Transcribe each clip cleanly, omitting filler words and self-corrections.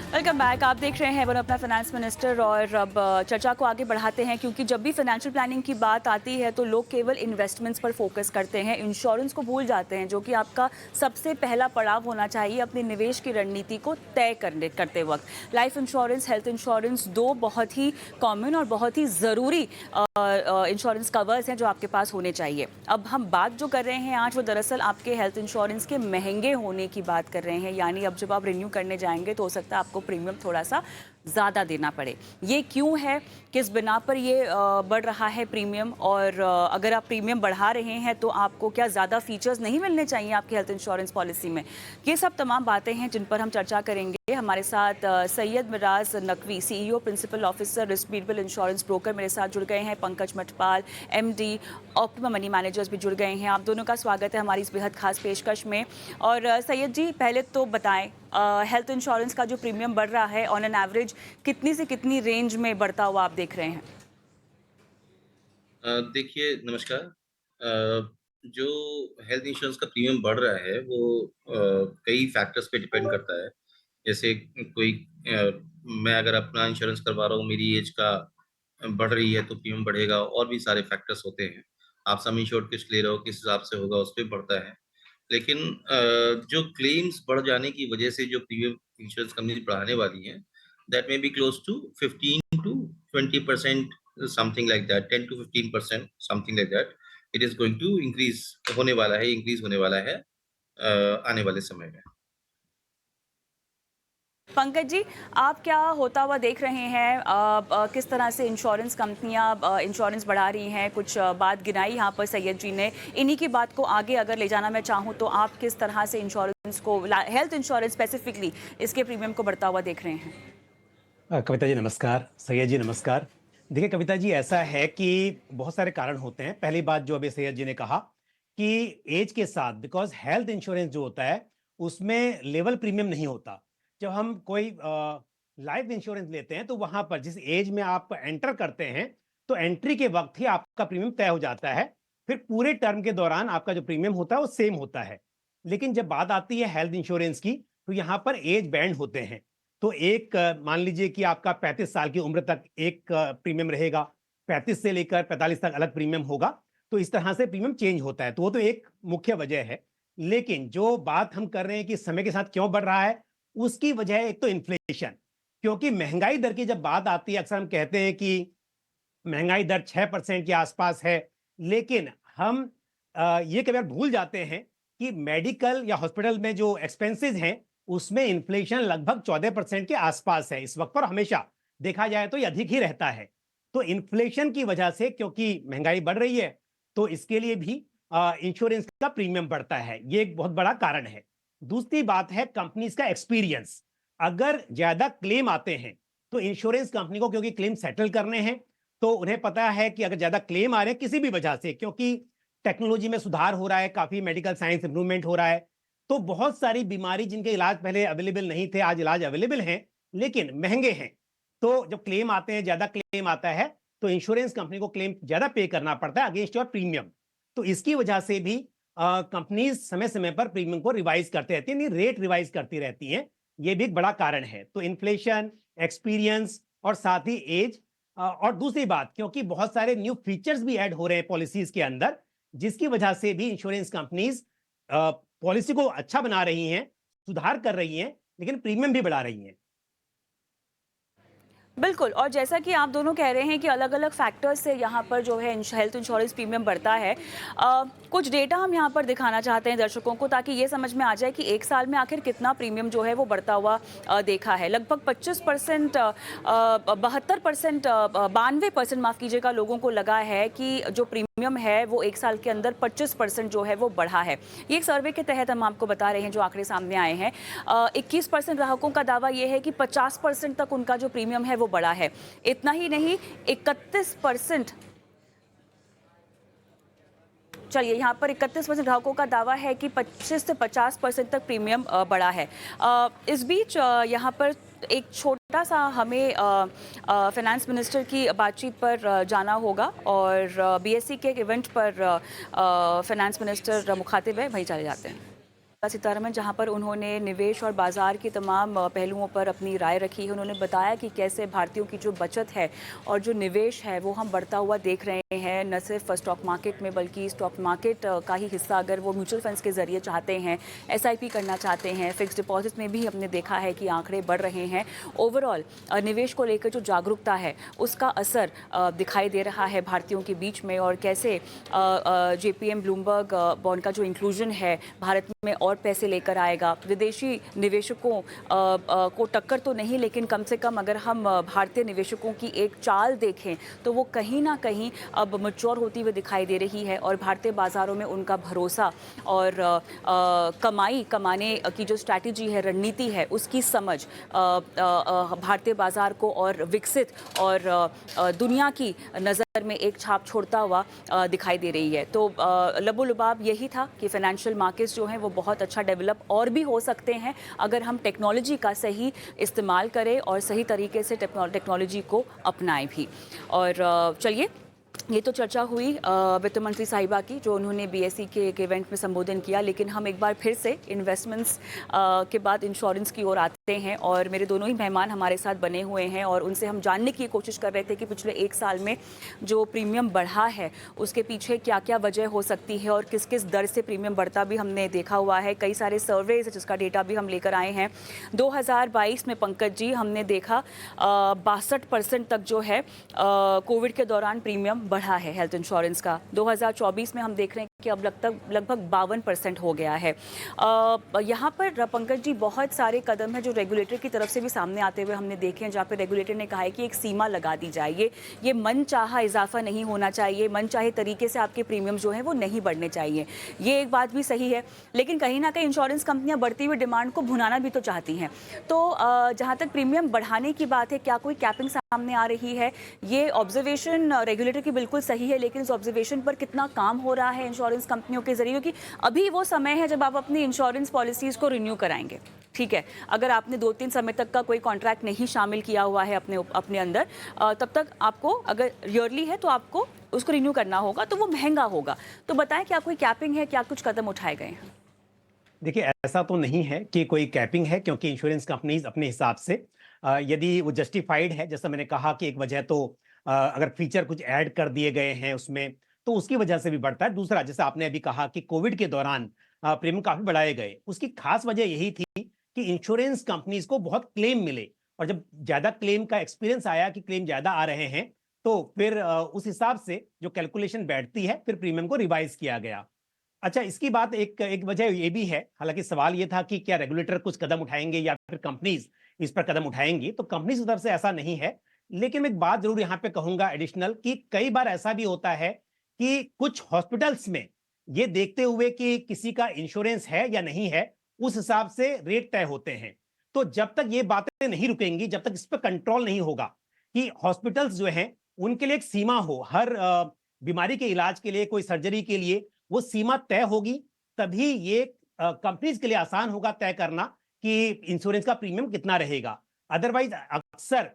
Welcome back. आप देख रहे हैं वन अपना फाइनेंस मिनिस्टर। और अब चर्चा को आगे बढ़ाते हैं, क्योंकि जब भी फाइनेंशियल प्लानिंग की बात आती है तो लोग केवल इन्वेस्टमेंट्स पर फोकस करते हैं, इंश्योरेंस को भूल जाते हैं, जो कि आपका सबसे पहला पड़ाव होना चाहिए अपनी निवेश की रणनीति को तय करते वक्त। लाइफ इंश्योरेंस, हेल्थ इंश्योरेंस, दो बहुत ही कॉमन और बहुत ही ज़रूरी इंश्योरेंस कवर्स हैं जो आपके पास होने चाहिए। अब हम बात जो कर रहे हैं आज, वो दरअसल आपके हेल्थ इंश्योरेंस के महंगे होने की बात कर रहे हैं। यानी अब जब आप रिन्यू करने जाएंगे तो हो सकता है आपको प्रीमियम थोड़ा सा ज़्यादा देना पड़े। ये क्यों है, किस बिना पर ये बढ़ रहा है प्रीमियम, और अगर आप प्रीमियम बढ़ा रहे हैं तो आपको क्या ज़्यादा फीचर्स नहीं मिलने चाहिए आपकी हेल्थ इंश्योरेंस पॉलिसी में? ये सब तमाम बातें हैं जिन पर हम चर्चा करेंगे। हमारे साथ Syed Miraj Naqvi, CEO, principal officer, रिस्पीडेबल इंश्योरेंस ब्रोकर, मेरे साथ जुड़ गए हैं। Pankaj Mathpal, MD, optimum money managers भी जुड़ गए हैं। आप दोनों का स्वागत है हमारी इस बेहद खास पेशकश में। और सैयद जी, पहले तो बताएं, हेल्थ इंश्योरेंस का जो प्रीमियम बढ़ रहा है ऑन एन एवरेज कितनी से कितनी रेंज में बढ़ता हुआ आप देख रहे हैं? देखिए नमस्कार। जो हेल्थ इंश्योरेंस का प्रीमियम बढ़ रहा है वो कई फैक्टर्स पे डिपेंड करता है। जैसे कोई मैं अगर अपना इंश्योरेंस करवा रहा हूँ, मेरी एज का बढ़ रही है तो प्रीमियम बढ़ेगा, और भी सारे फैक्टर्स होते हैं। आप सम इंश्योर्ड किस्त ले रहे हो, किस हिसाब से होगा उस पे बढ़ता है। लेकिन जो क्लेम्स बढ़ जाने की वजह से जो प्रीमियम इंश्योरेंस कंपनी बढ़ाने वाली हैं, that may be close to 15 to 20%, something like that, 10 to 15%, something like that. It is going to increase होने वाला है आने वाले समय में। पंकज जी, आप क्या होता हुआ देख रहे हैं? किस तरह से इंश्योरेंस कंपनियां इंश्योरेंस बढ़ा रही हैं? कुछ बात गिनाई यहाँ पर सैयद जी ने। इन्हीं की बात को आगे अगर ले जाना मैं चाहूँ तो आप किस तरह से इंश्योरेंस को, हेल्थ इंश्योरेंस स्पेसिफिकली, इसके प्रीमियम को बढ़ता हुआ देख रहे हैं? कविता जी नमस्कार, सैयद जी नमस्कार। देखिए कविता जी, ऐसा है कि बहुत सारे कारण होते हैं। पहली बात जो अभी सैयद जी ने कहा कि एज के साथ, बिकॉज हेल्थ इंश्योरेंस जो होता है उसमें लेवल प्रीमियम नहीं होता। जब हम कोई लाइफ इंश्योरेंस लेते हैं तो वहां पर जिस एज में आप एंटर करते हैं तो एंट्री के वक्त ही आपका प्रीमियम तय हो जाता है। फिर पूरे टर्म के दौरान आपका जो प्रीमियम होता है वो सेम होता है। लेकिन जब बात आती है हेल्थ इंश्योरेंस की तो यहाँ पर एज बैंड होते हैं। तो एक मान लीजिए कि आपका 35 साल की उम्र तक एक प्रीमियम रहेगा, 35 से लेकर 45 तक अलग प्रीमियम होगा। तो इस तरह से प्रीमियम चेंज होता है, तो वो तो एक मुख्य वजह है। लेकिन जो बात हम कर रहे हैं कि समय के साथ क्यों बढ़ रहा है, उसकी वजह है एक तो इन्फ्लेशन। क्योंकि महंगाई दर की जब बात आती है, अक्सर हम कहते हैं कि महंगाई दर 6% के आसपास है। लेकिन हम ये कई बार भूल जाते हैं कि मेडिकल या हॉस्पिटल में जो एक्सपेंसेस हैं उसमें इन्फ्लेशन लगभग 14% के आसपास है इस वक्त पर। हमेशा देखा जाए तो ये अधिक ही रहता है। तो इन्फ्लेशन की वजह से, क्योंकि महंगाई बढ़ रही है, तो इसके लिए भी इंश्योरेंस का प्रीमियम बढ़ता है। ये एक बहुत बड़ा कारण है। दूसरी बात है कंपनीज का एक्सपीरियंस। अगर ज्यादा क्लेम आते हैं तो इंश्योरेंस कंपनी को, क्योंकि क्लेम सेटल करने हैं, तो उन्हें पता है कि अगर ज्यादा क्लेम आ रहे हैं किसी भी वजह से, क्योंकि टेक्नोलॉजी में सुधार हो रहा है, काफी मेडिकल साइंस इंप्रूवमेंट हो रहा है, तो बहुत सारी बीमारी जिनके इलाज पहले अवेलेबल नहीं थे, आज इलाज अवेलेबल हैं, लेकिन महंगे हैं। तो जब क्लेम आते हैं, ज्यादा क्लेम आता है, तो इंश्योरेंस कंपनी को क्लेम ज्यादा पे करना पड़ता है अगेंस्ट योर प्रीमियम। तो इसकी वजह से भी कंपनीज समय समय पर प्रीमियम को रिवाइज करते रहती हैं, रेट रिवाइज करती रहती हैं। ये भी एक बड़ा कारण है। तो इन्फ्लेशन, एक्सपीरियंस और साथ ही एज, और दूसरी बात, क्योंकि बहुत सारे न्यू फीचर्स भी ऐड हो रहे हैं पॉलिसीज के अंदर, जिसकी वजह से भी इंश्योरेंस कंपनीज पॉलिसी को अच्छा बना रही हैं, सुधार कर रही हैं, लेकिन प्रीमियम भी बढ़ा रही हैं। बिल्कुल। और जैसा कि आप दोनों कह रहे हैं कि अलग अलग फैक्टर्स से यहाँ पर जो है हेल्थ इंश्योरेंस प्रीमियम बढ़ता है। कुछ डेटा हम यहाँ पर दिखाना चाहते हैं दर्शकों को, ताकि ये समझ में आ जाए कि एक साल में आखिर कितना प्रीमियम जो है वो बढ़ता हुआ देखा है। लगभग 25%, 72%, 92% माफ़ कीजिएगा, लोगों को लगा है कि जो प्रीमियम है वो एक साल के अंदर 25% जो है वो बढ़ा है। ये एक सर्वे के तहत हम आपको बता रहे हैं, जो आंकड़े सामने आए हैं। 21% ग्राहकों का दावा ये है कि 50% तक उनका जो प्रीमियम है वो बढ़ा है। इतना ही नहीं, 31%, चलिए यहाँ पर 31% ग्राहकों का दावा है कि 25 से 50% तक प्रीमियम बढ़ा है। इस बीच यहाँ पर एक छोटा सा हमें फाइनेंस मिनिस्टर की बातचीत पर जाना होगा, और बीएससी के एक इवेंट पर फाइनेंस मिनिस्टर मुखातिब है, वहीं चले जाते हैं। निर्मला सीतारमण, जहां पर उन्होंने निवेश और बाजार के तमाम पहलुओं पर अपनी राय रखी है। उन्होंने बताया कि कैसे भारतीयों की जो बचत है और जो निवेश है वो हम बढ़ता हुआ देख रहे हैं, न सिर्फ स्टॉक मार्केट में बल्कि स्टॉक मार्केट का ही हिस्सा अगर वो म्यूचुअल फंड्स के जरिए चाहते हैं, एसआईपी करना चाहते हैं, फिक्स डिपॉजिट में भी हमने देखा है कि आंकड़े बढ़ रहे हैं। ओवरऑल निवेश को लेकर जो जागरूकता है उसका असर दिखाई दे रहा है भारतीयों के बीच में, और कैसे जेपीएम ब्लूमबर्ग बॉन्ड का जो इंक्लूजन है भारत में और पैसे लेकर आएगा। विदेशी निवेशकों को टक्कर तो नहीं, लेकिन कम से कम अगर हम भारतीय निवेशकों की एक चाल देखें तो वो कहीं ना कहीं अब मैच्योर होती हुई दिखाई दे रही है, और भारतीय बाज़ारों में उनका भरोसा और कमाई कमाने की जो स्ट्रैटेजी है, रणनीति है, उसकी समझ भारतीय बाज़ार को और विकसित और दुनिया की नज़र में एक छाप छोड़ता हुआ दिखाई दे रही है। तो लबोलुबाब यही था कि फाइनेंशियल मार्केट्स जो हैं वो बहुत अच्छा डेवलप और भी हो सकते हैं अगर हम टेक्नोलॉजी का सही इस्तेमाल करें और सही तरीके से टेक्नोलॉजी को अपनाएं भी। और चलिए, ये तो चर्चा हुई वित्त मंत्री साहिबा की, जो उन्होंने बीएसई के एक इवेंट में संबोधन किया, लेकिन हम एक बार फिर से इन्वेस्टमेंट्स के बाद इंश्योरेंस की ओर आते हैं, और मेरे दोनों ही मेहमान हमारे साथ बने हुए हैं और उनसे हम जानने की कोशिश कर रहे थे कि पिछले एक साल में जो प्रीमियम बढ़ा है उसके पीछे क्या क्या वजह हो सकती है और किस किस दर से प्रीमियम बढ़ता भी हमने देखा हुआ है। कई सारे सर्वेज है जिसका डेटा भी हम लेकर आए हैं। 2022 में पंकज जी हमने देखा 62% तक जो है कोविड के दौरान प्रीमियम बढ़ा है हेल्थ इंश्योरेंस का। 2024 में हम देख रहे हैं कि अब लगभग 52% हो गया है। यहाँ पर पंकज जी बहुत सारे कदम हैं जो रेगुलेटर की तरफ से भी सामने आते हुए हमने देखे हैं, जहाँ पे रेगुलेटर ने कहा है कि एक सीमा लगा दी जाए। ये मन चाहा इजाफा नहीं होना चाहिए, मन चाहे तरीके से आपके प्रीमियम जो है वो नहीं बढ़ने चाहिए। ये एक बात भी सही है, लेकिन कहीं ना कहीं इंश्योरेंस कंपनियां बढ़ती हुई डिमांड को भुनाना भी तो चाहती हैं। तो जहाँ तक प्रीमियम बढ़ाने की बात है, क्या कोई कैपिंग सामने आ रही है? ये ऑब्जर्वेशन रेगुलेटर की बिल्कुल सही है, लेकिन इस ऑब्जर्वेशन पर कितना काम हो रहा है इंश्योरेंस कंपनियों के जरिए? क्योंकि अभी वो समय है जब आप अपनी इंश्योरेंस पॉलिसीज को रिन्यू कराएंगे। ठीक है, अगर आपने 2-3 समय तक का कोई कॉन्ट्रैक्ट नहीं शामिल किया हुआ है अपने अंदर, तब तक आपको, अगर ईयरली है तो आपको उसको रिन्यू करना होगा, तो वो महंगा होगा। तो बताएं, क्या कोई कैपिंग है, क्या कुछ कदम उठाए गए हैं? देखिए, ऐसा तो नहीं है कि कोई कैपिंग है, क्योंकि इंश्योरेंस कंपनीज अपने हिसाब से यदि वो जस्टिफाइड है, जैसा मैंने कहा कि एक वजह तो अगर फीचर कुछ ऐड कर दिए गए हैं उसमें, तो उसकी वजह से भी बढ़ता है। दूसरा, जैसा आपने अभी कहा कि कोविड के दौरान प्रीमियम काफी बढ़ाए गए, उसकी खास वजह यही थी कि इंश्योरेंस कंपनीज को बहुत क्लेम मिले, और जब ज्यादा क्लेम का एक्सपीरियंस आया कि क्लेम ज्यादा आ रहे हैं, तो फिर उस हिसाब से जो कैलकुलेशन बैठती है, फिर प्रीमियम को रिवाइज किया गया। अच्छा, इसकी बात एक एक वजह ये भी है, हालांकि सवाल ये था कि क्या रेगुलेटर कुछ कदम उठाएंगे या फिर कंपनीज इस पर कदम उठाएंगी, तो कंपनीज की तरफ से ऐसा नहीं है। लेकिन मैं एक बात जरूर यहाँ पे कहूंगा एडिशनल, कि कई बार ऐसा भी होता है कि कुछ हॉस्पिटल्स में ये देखते हुए कि किसी का इंश्योरेंस है या नहीं है, उस हिसाब से रेट तय होते हैं। तो जब तक ये बातें नहीं रुकेंगी, जब तक इस पर कंट्रोल नहीं होगा कि हॉस्पिटल्स जो हैं उनके लिए एक सीमा हो, हर बीमारी के इलाज के लिए, कोई सर्जरी के लिए वो सीमा तय होगी, तभी ये कंपनीज के लिए आसान होगा तय करना कि इंश्योरेंस का प्रीमियम कितना रहेगा। अदरवाइज अक्सर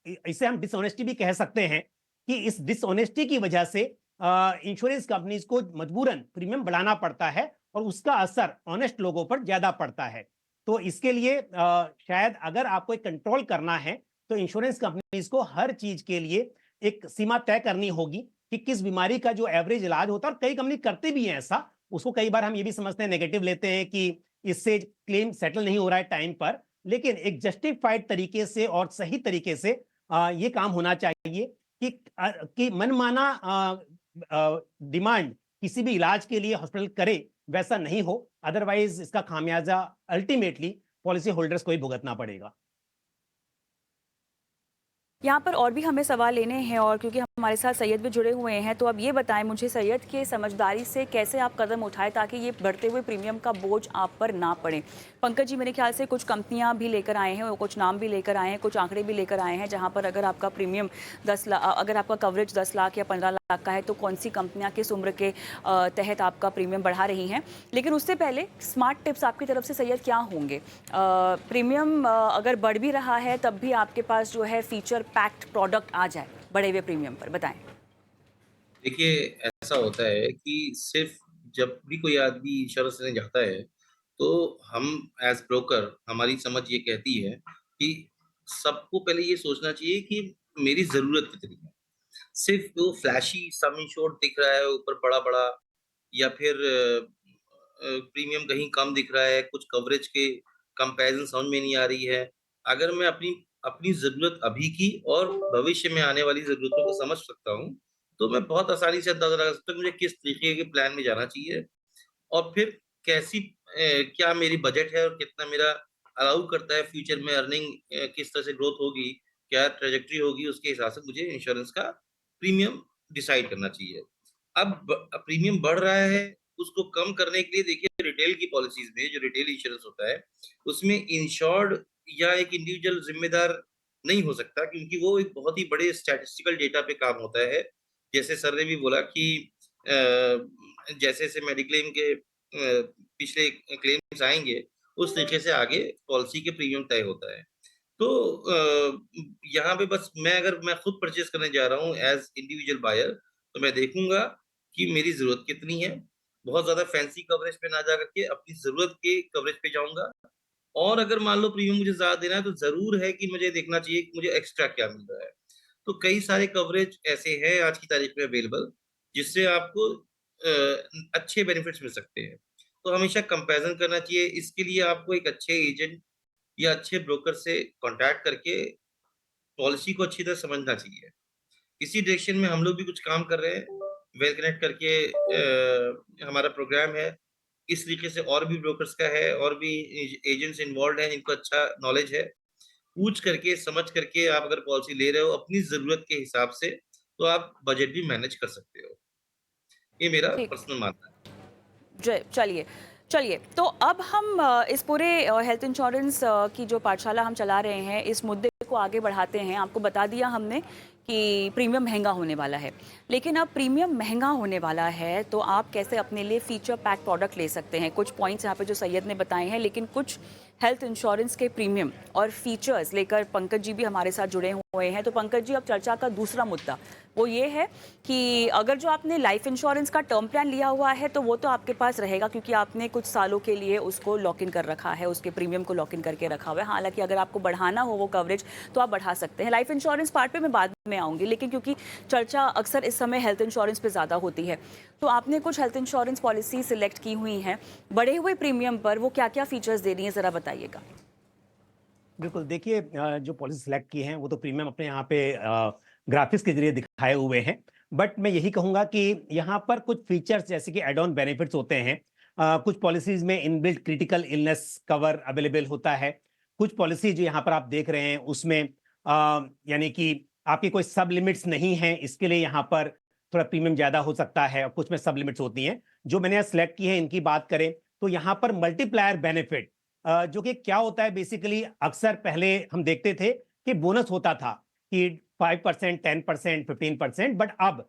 इसे हम डिसऑनेस्टी भी कह सकते हैं कि इस डिसऑनेस्टी की वजह से इंश्योरेंस कंपनीज को मजबूरन प्रीमियम बढ़ाना पड़ता है, और उसका असर ऑनेस्ट लोगों पर ज्यादा पड़ता है। तो इसके लिए शायद अगर आपको एक कंट्रोल करना है, तो इंश्योरेंस कंपनीज को हर चीज के लिए एक सीमा तय करनी होगी कि किस बीमारी का जो एवरेज इलाज होता है, और कई कंपनी करती भी है ऐसा। उसको कई बार हम ये भी समझते हैं, नेगेटिव लेते हैं कि इससे क्लेम सेटल नहीं हो रहा है टाइम पर, लेकिन एक जस्टिफाइड तरीके से और सही तरीके से ये काम होना चाहिए कि मनमाना डिमांड किसी भी इलाज के लिए हॉस्पिटल करे, वैसा नहीं हो। अदरवाइज इसका खामियाजा अल्टीमेटली पॉलिसी होल्डर्स को ही भुगतना पड़ेगा। यहाँ पर और भी हमें सवाल लेने हैं, और क्योंकि हमारे साथ सैयद भी जुड़े हुए हैं, तो अब ये बताएं मुझे सैयद कि समझदारी से कैसे आप कदम उठाएं ताकि ये बढ़ते हुए प्रीमियम का बोझ आप पर ना पड़े। पंकज जी, मेरे ख्याल से कुछ कंपनियां भी लेकर आए हैं, कुछ नाम भी लेकर आए हैं, कुछ आंकड़े भी लेकर आए हैं, जहाँ पर अगर आपका प्रीमियम 10 लाख, अगर आपका कवरेज 10 लाख या 15 लाख का है, तो कौन सी कंपनियां किस उम्र के तहत आपका प्रीमियम बढ़ा रही हैं। लेकिन उससे पहले स्मार्ट टिप्स आपकी तरफ से सैयद क्या होंगे? प्रीमियम अगर बढ़ भी रहा है तब भी आपके पास जो है फीचर पैक्ड प्रोडक्ट आ जाए बढ़े हुए प्रीमियम पर, बताएं। देखिए, ऐसा होता है कि सिर्फ जब भी कोई आदमी इंश्योरेंस लेने जाता है, तो हम एज़ ब्रोकर हमारी समझ ये कहती है कि सबको पहले ये सोचना चाहिए कि मेरी ज़रूरत कितनी है। सिर्फ़ वो फ्लैशी सम इंश्योर्ड दिख रहा है ऊपर बड़ा-बड़ा या फिर प्रीमियम कहीं कम दिख रहा है, कुछ कवरेज के कंपैरिज़न समझ में नहीं आ रही है। अगर मैं अपनी अपनी ज़रूरत अभी की और भविष्य में आने वाली ज़रूरतों को समझ सकता हूँ, तो मैं बहुत आसानी से अंदाज़ा लगा सकता हूँ कि मुझे किस तरीके के प्लान में जाना चाहिए और फिर क्या मेरी बजट है और कितना मेरा अलाउ करता है फ्यूचर में अर्निंग किस तरह से ग्रोथ होगी, क्या ट्रैजेक्टरी होगी, उसके हिसाब से मुझे इंश्योरेंस का प्रीमियम डिसाइड करना चाहिए। प्रीमियम बढ़ रहा है, उसको कम करने के लिए देखिए रिटेल की पॉलिसीज़ में जो रिटेल इंश्योरेंस होता है, उसमें इंश्योर्ड या एक इंडिविजुअल ज़िम्मेदार नहीं हो सकता क्योंकि वो एक बहुत ही बड़े स्टैटिस्टिकल डेटा पे काम होता है। जैसे सर ने भी बोला कि जैसे-जैसे मेडिक्लेम के पिछले क्लेम्स आएँगे, उस तरीके से आगे पॉलिसी के प्रीमियम तय होता है। तो यहाँ पे बस अगर मैं खुद परचेज़ करने जा रहा हूँ एज़ इंडिविजुअल बायर तो मैं देखूँगा कि मेरी ज़रूरत कितनी है। बहुत ज़्यादा फैंसी कवरेज पे ना जा कर के अपनी ज़रूरत के कवरेज पे जाऊँगा और अगर मान लो प्रीमियम मुझे ज़्यादा देना है तो ज़रूर है कि मुझे देखना चाहिए कि मुझे एक्स्ट्रा क्या मिल रहा है। तो कई सारे कवरेज ऐसे हैं आज की तारीख में अवेलेबल जिससे आपको अच्छे बेनिफिट्स मिल सकते हैं। तो हमेशा कंपैरिज़न करना चाहिए। इसके लिए आपको एक अच्छे एजेंट या अच्छे ब्रोकर से कॉन्टैक्ट करके पॉलिसी को अच्छी तरह समझना चाहिए। इसी डायरेक्शन में हम लोग भी कुछ काम कर रहे हैं। वेल कनेक्ट करके हमारा प्रोग्राम है। इस तरीके से और भी ब्रोकर्स का है और भी एजेंट्स इन्वॉल्वड हैं जिनको अच्छा नॉलेज है। पूछ करके, समझ करके आप अगर पॉलिसी ले रहे हो अपनी ज़रूरत के हिसाब से, तो आप बजट भी मैनेज कर सकते हो। ये मेरा ठीक। पर्सनल मानना है। चलिए चलिए, तो अब हम इस पूरे हेल्थ इंश्योरेंस की जो पाठशाला हम चला रहे हैं, इस मुद्दे को आगे बढ़ाते हैं। आपको बता दिया हमने कि प्रीमियम महंगा होने वाला है, लेकिन अब प्रीमियम महंगा होने वाला है तो आप कैसे अपने लिए फीचर पैक प्रोडक्ट ले सकते हैं। कुछ पॉइंट्स यहाँ पे जो सैयद ने बताए हैं, लेकिन कुछ हेल्थ इंश्योरेंस के प्रीमियम और फीचर्स लेकर पंकज जी भी हमारे साथ जुड़े हुए हैं। तो पंकज जी, अब चर्चा का दूसरा मुद्दा वो ये है कि अगर जो आपने लाइफ इंश्योरेंस का टर्म प्लान लिया हुआ है तो वो तो आपके पास रहेगा क्योंकि आपने कुछ सालों के लिए उसको लॉक इन कर रखा है, उसके प्रीमियम को लॉक इन करके रखा हुआ है। हालांकि अगर आपको बढ़ाना हो वो कवरेज तो आप बढ़ा सकते हैं। लाइफ इंश्योरेंस पार्ट पे मैं बाद में आऊँगी, लेकिन क्योंकि चर्चा अक्सर इस समय हेल्थ इंश्योरेंस पे ज़्यादा होती है, तो आपने कुछ हेल्थ इंश्योरेंस पॉलिसी सिलेक्ट की हुई हैं बढ़े हुए प्रीमियम पर, वो क्या क्या फीचर्स दे रही हैं, ज़रा बताइएगा। बिल्कुल, देखिए जो पॉलिसी सेलेक्ट की है वो तो प्रीमियम अपने यहाँ पे ग्राफिक्स के जरिए दिखाए हुए हैं। बट मैं यही कहूंगा कि यहाँ पर कुछ फीचर्स जैसे कि एड ऑन बेनिफिट्स होते हैं। कुछ पॉलिसीज में inbuilt critical illness cover available होता है। कुछ पॉलिसी जो यहाँ पर आप देख रहे हैं उसमें यानी कि आपकी कोई सब लिमिट्स नहीं है, इसके लिए यहाँ पर थोड़ा प्रीमियम ज्यादा हो सकता है और कुछ में सब लिमिट्स होती हैं। जो मैंने यहाँ सेलेक्ट की है इनकी बात करें तो यहाँ पर मल्टीप्लायर बेनिफिट जो कि क्या होता है बेसिकली, अक्सर पहले हम देखते थे कि बोनस होता था कि 5%, 10%, 15%, बट अब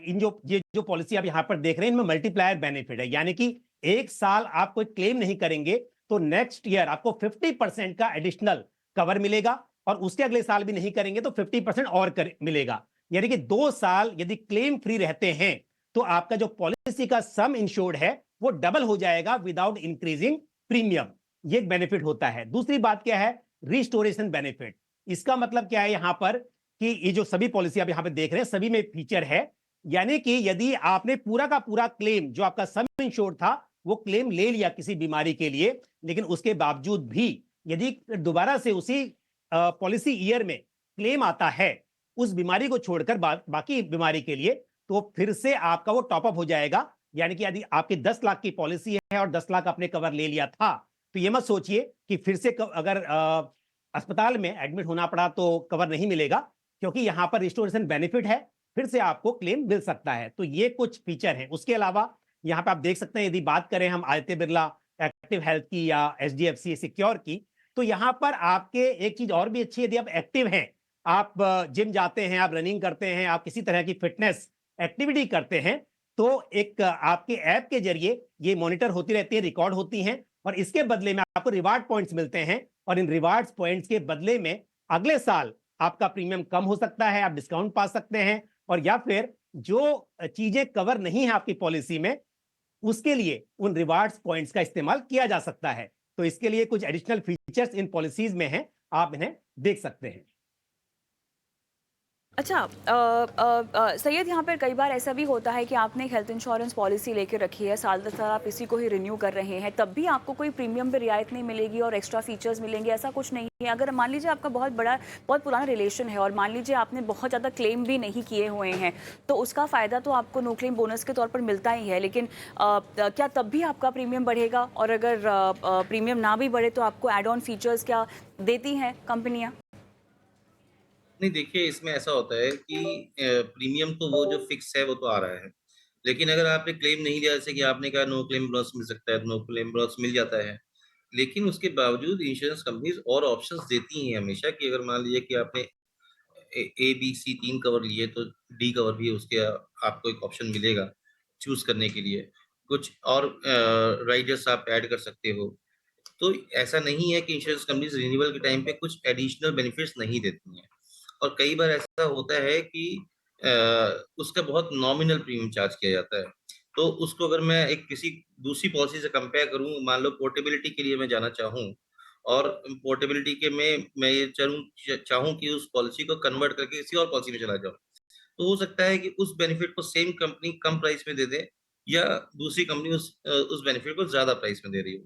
इन ये जो पॉलिसी आप यहाँ पर देख रहे हैं इनमें मल्टीप्लायर बेनिफिट है, यानी कि एक साल आप कोई क्लेम नहीं करेंगे तो नेक्स्ट ईयर आपको 50% का एडिशनल कवर मिलेगा और उसके अगले साल भी नहीं करेंगे तो 50% और मिलेगा। यानी कि 2 साल यदि क्लेम फ्री रहते हैं तो आपका जो पॉलिसी का सम इंश्योर्ड है वो डबल हो जाएगा विदाउट इंक्रीजिंग प्रीमियम। ये एक बेनिफिट होता है। दूसरी बात क्या है, रिस्टोरेशन बेनिफिट। इसका मतलब क्या है यहां पर कि ये जो सभी पॉलिसी आप यहां पे देख रहे हैं सभी में फीचर है, यानी कि यदि आपने पूरा का पूरा क्लेम जो आपका सम इंश्योर्ड था वो क्लेम ले लिया किसी बीमारी के लिए, लेकिन उसके बावजूद भी यदि दोबारा से उसी पॉलिसी ईयर में क्लेम आता है उस बीमारी को छोड़कर बाकी बीमारी के लिए, तो फिर से आपका वो टॉपअप हो जाएगा। यानी कि यदि आपकी 10 लाख की पॉलिसी है और 10 लाख आपने कवर ले लिया था तो ये मत सोचिए कि फिर से अगर अस्पताल में एडमिट होना पड़ा तो कवर नहीं मिलेगा, क्योंकि यहां पर रिस्टोरेशन बेनिफिट है, फिर से आपको क्लेम मिल सकता है। तो ये कुछ फीचर हैं। उसके अलावा यहाँ पे आप देख सकते हैं, यदि बात करें हम आदित्य बिरला एक्टिव हेल्थ की या एचडीएफसी सिक्योर की, तो यहाँ पर आपके एक चीज और भी अच्छी है, यदि आप एक्टिव हैं, आप जिम जाते हैं, आप रनिंग करते हैं, आप किसी तरह की फिटनेस एक्टिविटी करते हैं, तो एक आपके ऐप के जरिए ये मॉनिटर होती रहती है, रिकॉर्ड होती हैं और इसके बदले में आपको रिवार्ड पॉइंट्स मिलते हैं और इन रिवार्ड्स पॉइंट्स के बदले में अगले साल आपका प्रीमियम कम हो सकता है, आप डिस्काउंट पा सकते हैं, और या फिर जो चीजें कवर नहीं है आपकी पॉलिसी में उसके लिए उन रिवार्ड्स पॉइंट्स का इस्तेमाल किया जा सकता है। तो इसके लिए कुछ एडिशनल फीचर्स इन पॉलिसीज में हैं, आप इन्हें देख सकते हैं। अच्छा सैयद, यहाँ पर कई बार ऐसा भी होता है कि आपने एक हेल्थ इंश्योरेंस पॉलिसी लेके रखी है, साल दर साल आप इसी को ही रिन्यू कर रहे हैं, तब भी आपको कोई प्रीमियम पे रियायत नहीं मिलेगी और एक्स्ट्रा फीचर्स मिलेंगे, ऐसा कुछ नहीं है। अगर मान लीजिए आपका बहुत पुराना रिलेशन है और मान लीजिए आपने बहुत ज़्यादा क्लेम भी नहीं किए हुए हैं, तो उसका फ़ायदा तो आपको नो क्लेम बोनस के तौर पर मिलता ही है, लेकिन क्या तब भी आपका प्रीमियम बढ़ेगा? और अगर प्रीमियम ना भी बढ़े तो आपको एड ऑन फीचर्स क्या देती हैं कंपनियाँ? नहीं, देखिए इसमें ऐसा होता है कि प्रीमियम तो वो जो फिक्स है वो तो आ रहा है। लेकिन अगर आपने क्लेम नहीं लिया, जैसे कि आपने कहा नो क्लेम बोनस मिल सकता है, तो नो क्लेम बोनस मिल जाता है। लेकिन उसके बावजूद इंश्योरेंस कंपनीज़ और ऑप्शंस देती हैं हमेशा कि अगर मान लीजिए कि आपने ए, बी, सी 3 कवर लिए तो डी कवर भी उसके आपको एक ऑप्शन मिलेगा चूज़ करने के लिए। कुछ और राइडर्स आप ऐड कर सकते हो। तो ऐसा नहीं है कि इंश्योरेंस कंपनीज़ रिन्यूअल के टाइम पे कुछ एडिशनल बेनिफिट्स नहीं देती हैं। और कई बार ऐसा होता है कि अ, उसका बहुत नॉमिनल प्रीमियम चार्ज किया जाता है। तो उसको अगर मैं एक किसी दूसरी पॉलिसी से कंपेयर करूँ, मान लो पोर्टेबिलिटी के लिए मैं जाना चाहूँ और पोर्टेबिलिटी के में मैं ये चाहूँ कि उस पॉलिसी को कन्वर्ट करके किसी और पॉलिसी में चला जाऊँ। तो हो सकता है कि उस बेनिफिट को सेम कंपनी कम प्राइस में दे दे या दूसरी कंपनी उस बेनिफिट को ज़्यादा प्राइस में दे रही हो।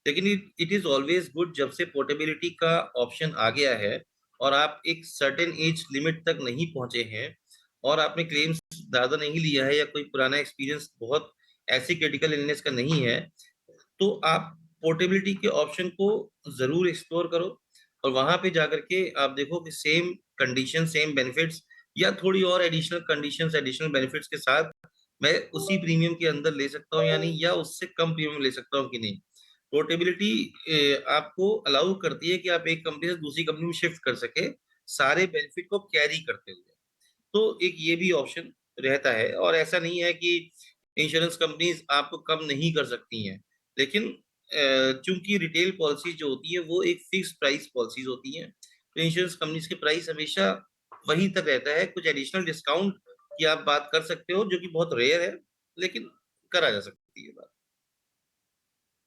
लेकिन it it is always good जब से पोर्टेबिलिटी का ऑप्शन आ गया है और आप एक सर्टेन एज लिमिट तक नहीं पहुँचे हैं और आपने क्लेम्स ज़्यादा नहीं लिया है या कोई पुराना एक्सपीरियंस बहुत ऐसी क्रिटिकल इलनेस का नहीं है, तो आप पोर्टेबिलिटी के ऑप्शन को ज़रूर एक्सप्लोर करो और वहाँ पे जाकर के आप देखो कि सेम कंडीशन, सेम बेनिफिट्स या थोड़ी और एडिशनल कंडीशंस, एडिशनल बेनिफिट्स के साथ मैं उसी प्रीमियम के अंदर ले सकता हूँ या नहीं, या उससे कम प्रीमियम ले सकता हूँ कि नहीं। पोर्टेबिलिटी आपको अलाउ करती है कि आप एक कंपनी से दूसरी कंपनी में शिफ्ट कर सकें, सारे बेनिफिट को कैरी करते हुए। तो एक ये भी ऑप्शन रहता है और ऐसा नहीं है कि इंश्योरेंस कंपनीज़ आपको कम नहीं कर सकती हैं। लेकिन चूँकि रिटेल पॉलिसीज़ जो होती है वो एक फिक्स्ड प्राइस पॉलिसीज़ होती हैं, तो इंश्योरेंस कंपनीज़ के प्राइस हमेशा वहीं तक रहता है। कुछ एडिशनल डिस्काउंट की आप बात कर सकते हो जो कि बहुत रेयर है, लेकिन करा जा सकती है बात।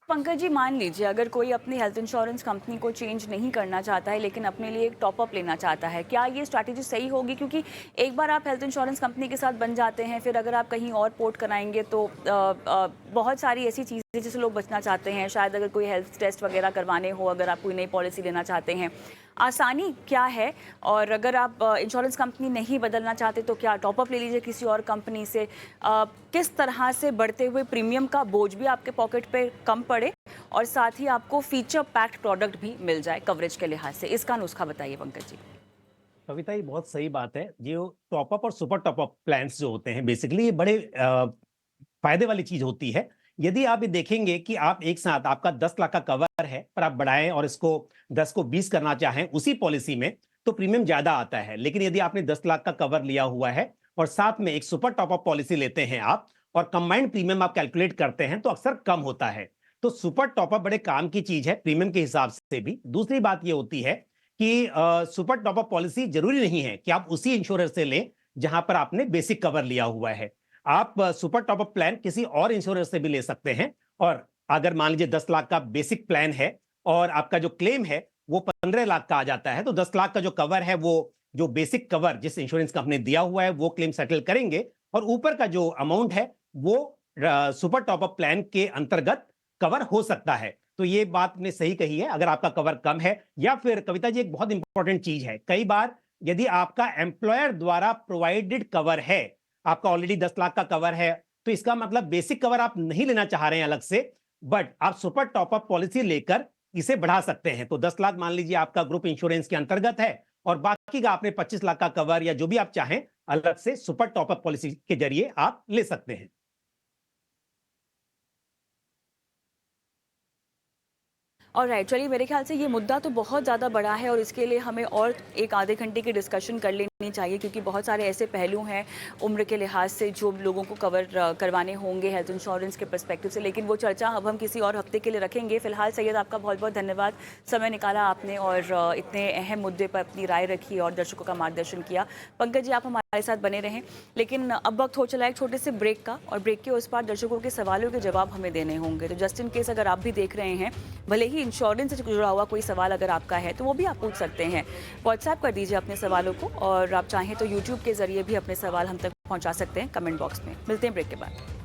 पंकज जी, मान लीजिए अगर कोई अपनी हेल्थ इंश्योरेंस कंपनी को चेंज नहीं करना चाहता है लेकिन अपने लिए एक टॉप अप लेना चाहता है, क्या ये स्ट्रैटेजी सही होगी? क्योंकि एक बार आप हेल्थ इंश्योरेंस कंपनी के साथ बन जाते हैं, फिर अगर आप कहीं और पोर्ट कराएंगे तो बहुत सारी ऐसी चीज़ें जिससे लोग बचना चाहते हैं, शायद अगर कोई हेल्थ टेस्ट वगैरह करवाने हो, अगर आप कोई नई पॉलिसी लेना चाहते हैं, आसानी क्या है? और अगर आप इंश्योरेंस कंपनी नहीं बदलना चाहते तो क्या टॉप अप ले लीजिए किसी और कंपनी से? किस तरह से बढ़ते हुए प्रीमियम का बोझ भी आपके पॉकेट पे कम पड़े और साथ ही आपको फीचर पैक्ड प्रोडक्ट भी मिल जाए कवरेज के लिहाज से? इसका नुस्खा बताइए पंकज जी। कविता, ये बहुत सही बात है। जो टॉप अप और सुपर टॉप अप प्लान्स जो होते हैं, बेसिकली ये बड़े फायदे वाली चीज होती है। यदि आप ये देखेंगे कि आप एक साथ, आपका 10 लाख का कवर है पर आप बढ़ाएं और इसको 10 को 20 करना चाहें उसी पॉलिसी में, तो प्रीमियम ज्यादा आता है। लेकिन यदि आपने 10 लाख का कवर लिया हुआ है और साथ में एक सुपर टॉप अप पॉलिसी लेते हैं आप, और कंबाइंड प्रीमियम आप कैलकुलेट करते हैं, तो अक्सर कम होता है। तो सुपर टॉप अप बड़े काम की चीज है प्रीमियम के हिसाब से भी। दूसरी बात ये होती है कि सुपर टॉप अप पॉलिसी जरूरी नहीं है कि आप उसी इंश्योरेंस से लें जहां पर आपने बेसिक कवर लिया हुआ है। आप सुपर टॉप अप प्लान किसी और इंश्योरेंस से भी ले सकते हैं। और अगर मान लीजिए 10 लाख का बेसिक प्लान है और आपका जो क्लेम है वो 15 लाख का आ जाता है, तो 10 लाख का जो कवर है, वो जो बेसिक कवर जिस इंश्योरेंस कंपनी ने दिया हुआ है, वो क्लेम सेटल करेंगे और ऊपर का जो अमाउंट है वो सुपर टॉप अप प्लान के अंतर्गत कवर हो सकता है। तो ये बात ने सही कही है। अगर आपका कवर कम है, या फिर कविता जी एक बहुत इंपॉर्टेंट चीज है, कई बार यदि आपका एम्प्लॉयर द्वारा प्रोवाइडेड कवर है, आपका ऑलरेडी 10 लाख का कवर है, तो इसका मतलब बेसिक कवर आप नहीं लेना चाह रहे हैं अलग से, बट आप सुपर टॉप अप पॉलिसी लेकर इसे बढ़ा सकते हैं। तो 10 लाख मान लीजिए आपका ग्रुप इंश्योरेंस के अंतर्गत है और बाकी का आपने 25 लाख का कवर या जो भी आप चाहें अलग से सुपर टॉप अप पॉलिसी के जरिए आप ले सकते हैं। ऑलराइट, चलिए मेरे ख्याल से ये मुद्दा तो बहुत ज़्यादा बड़ा है और इसके लिए हमें और एक आधे घंटे की डिस्कशन कर लेनी चाहिए, क्योंकि बहुत सारे ऐसे पहलू हैं उम्र के लिहाज से जो लोगों को कवर करवाने होंगे हेल्थ इंश्योरेंस के पर्सपेक्टिव से, लेकिन वो चर्चा अब हम किसी और हफ्ते के लिए रखेंगे। फिलहाल सैयद, आपका बहुत बहुत धन्यवाद, समय निकाला आपने और इतने अहम मुद्दे पर अपनी राय रखी और दर्शकों का मार्गदर्शन किया। पंकज जी, आप हमारे साथ बने रहें, लेकिन अब वक्त हो चला एक छोटे से ब्रेक का, और ब्रेक के उस पार दर्शकों के सवालों के जवाब हमें देने होंगे। तो जस्ट इन केस अगर आप भी देख रहे हैं, भले ही इंश्योरेंस से जुड़ा हुआ कोई सवाल अगर आपका है तो वो भी आप पूछ सकते हैं। व्हाट्सएप कर दीजिए अपने सवालों को, और आप चाहें तो यूट्यूब के जरिए भी अपने सवाल हम तक पहुंचा सकते हैं कमेंट बॉक्स में। मिलते हैं ब्रेक के बाद।